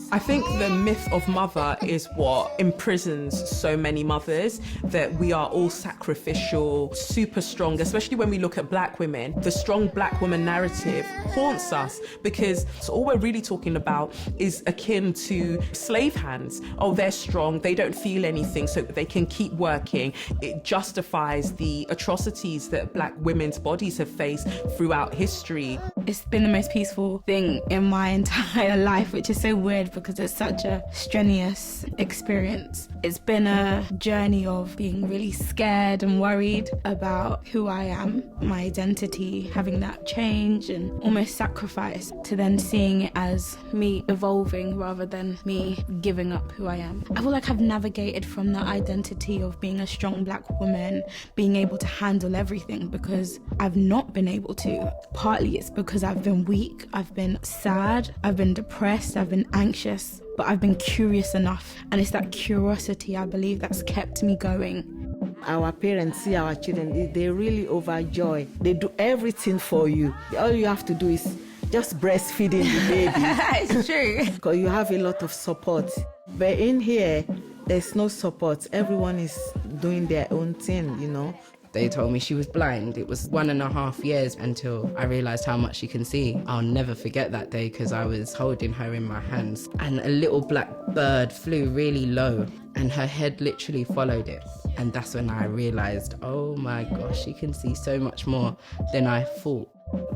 I think the myth of mother is what imprisons so many mothers, that we are all sacrificial, super strong, especially when we look at black women. The strong black woman narrative haunts us because all we're really talking about is akin to slave hands. Oh, they're strong, they don't feel anything, so they can keep working. It justifies the atrocities that black women's bodies have faced throughout history. It's been the most peaceful thing in my entire life, which is so weird because it's such a strenuous experience. It's been a journey of being really scared and worried about who I am, my identity, having that change and almost sacrifice, to then seeing it as me evolving rather than me giving up who I am. I feel like I've navigated from that identity of being a strong black woman, being able to handle everything, because I've not been able to. Partly it's because I've been weak, I've been sad, I've been depressed, I've been anxious, but I've been curious enough. And it's that curiosity, I believe, that's kept me going. Our parents see our children, they really overjoy. They do everything for you. All you have to do is just breastfeeding the baby. It's true. Because you have a lot of support. But in here, there's no support. Everyone is doing their own thing, you know. They told me she was blind. It was 1.5 years until I realised how much she can see. I'll never forget that day because I was holding her in my hands and a little black bird flew really low and her head literally followed it. And that's when I realised, oh my gosh, she can see so much more than I thought.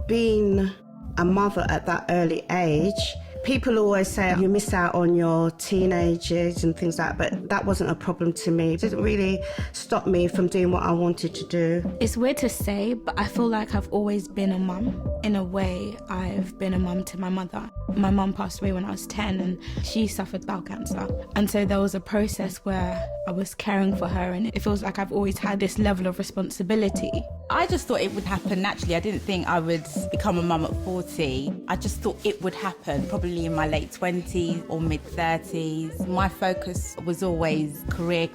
Being a mother at that early age, people always say you miss out on your teenagers and things like that, but that wasn't a problem to me. It didn't really stop me from doing what I wanted to do. It's weird to say, but I feel like I've always been a mum. In a way, I've been a mum to my mother. My mum passed away when I was 10 and she suffered bowel cancer. And so there was a process where I was caring for her, and it feels like I've always had this level of responsibility. I just thought it would happen naturally. I didn't think I would become a mum at 40. I just thought it would happen, probably in my late 20s or mid 30s. My focus was always career.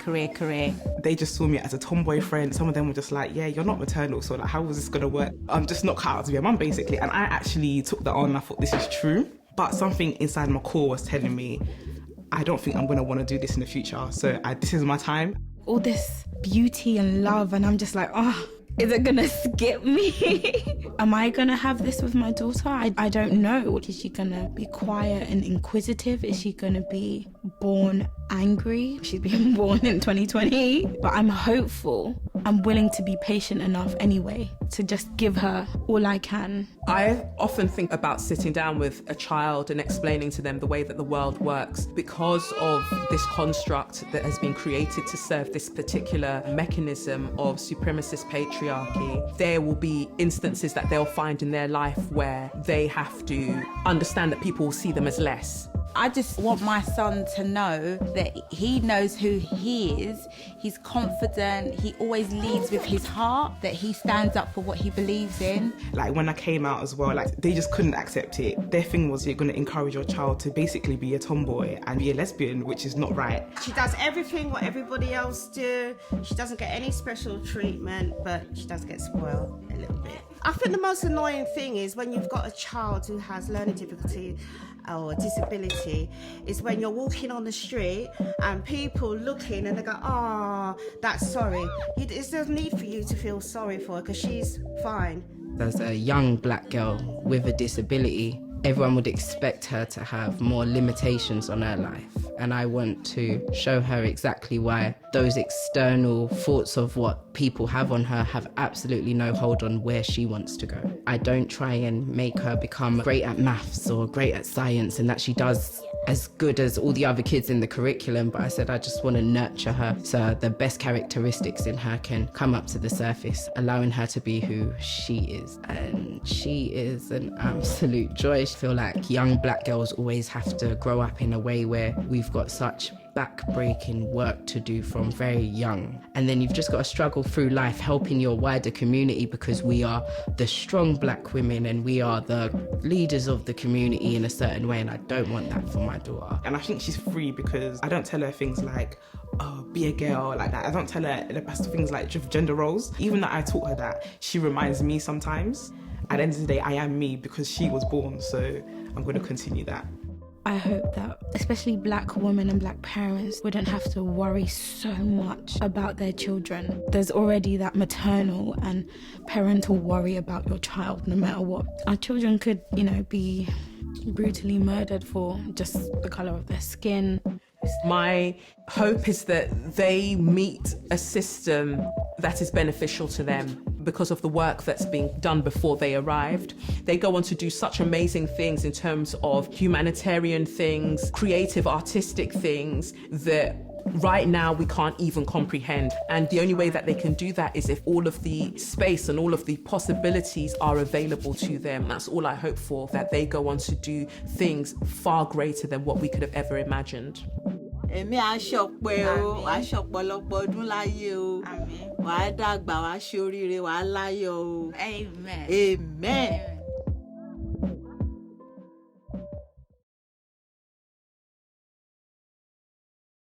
They just saw me as a tomboy friend. Some of them were just like, yeah, you're not maternal, so like, how is this gonna work? I'm just not cut out to be a mum, basically. And I actually took that on and I thought, this is true. But something inside my core was telling me, I don't think I'm gonna wanna do this in the future. So this is my time. All this beauty and love, and I'm just like, oh, is it gonna skip me? Am I gonna have this with my daughter? I don't know. Is she gonna be quiet and inquisitive? Is she gonna be born angry? She's being born in 2020. But I'm hopeful. I'm willing to be patient enough anyway to just give her all I can. I often think about sitting down with a child and explaining to them the way that the world works. Because of this construct that has been created to serve this particular mechanism of supremacist patriarchy, there will be instances that they'll find in their life where they have to understand that people will see them as less. I just want my son to know that he knows who he is, he's confident, he always leads with his heart, that he stands up for what he believes in. Like when I came out as well, like they just couldn't accept it. Their thing was, you're going to encourage your child to basically be a tomboy and be a lesbian, which is not right. She does everything what everybody else do. She doesn't get any special treatment, but she does get spoiled a little bit. I think the most annoying thing is when you've got a child who has learning difficulty or disability, is when you're walking on the street and people looking and they go, oh, that's sorry. There's no need for you to feel sorry for her because she's fine. As a young black girl with a disability, everyone would expect her to have more limitations on her life. And I want to show her exactly why those external thoughts of what people have on her have absolutely no hold on where she wants to go. I don't try and make her become great at maths or great at science and that she does as good as all the other kids in the curriculum, but I said I just want to nurture her so the best characteristics in her can come up to the surface, allowing her to be who she is. And she is an absolute joy. I feel like young black girls always have to grow up in a way where we've got such back-breaking work to do from very young. And then you've just got to struggle through life helping your wider community because we are the strong black women and we are the leaders of the community in a certain way, and I don't want that for my daughter. And I think she's free because I don't tell her things like, oh, be a girl, like that. I don't tell her things like gender roles. Even that I taught her that, she reminds me sometimes. At the end of the day, I am me because she was born, so I'm going to continue that. I hope that especially black women and black parents wouldn't have to worry so much about their children. There's already that maternal and parental worry about your child no matter what. Our children could, be brutally murdered for just the colour of their skin. My hope is that they meet a system that is beneficial to them because of the work that's being done before they arrived. They go on to do such amazing things in terms of humanitarian things, creative, artistic things that right now we can't even comprehend. And the only way that they can do that is if all of the space and all of the possibilities are available to them. That's all I hope for, that they go on to do things far greater than what we could have ever imagined. Èmi aṣọpẹ́ o, wàá ṣọ̀pọ̀lọpọ̀ ọdún láyé o. Àmín. Wàá dàgbà, wàá ṣe oríire, wàá láyọ̀ o. Amen. Amen.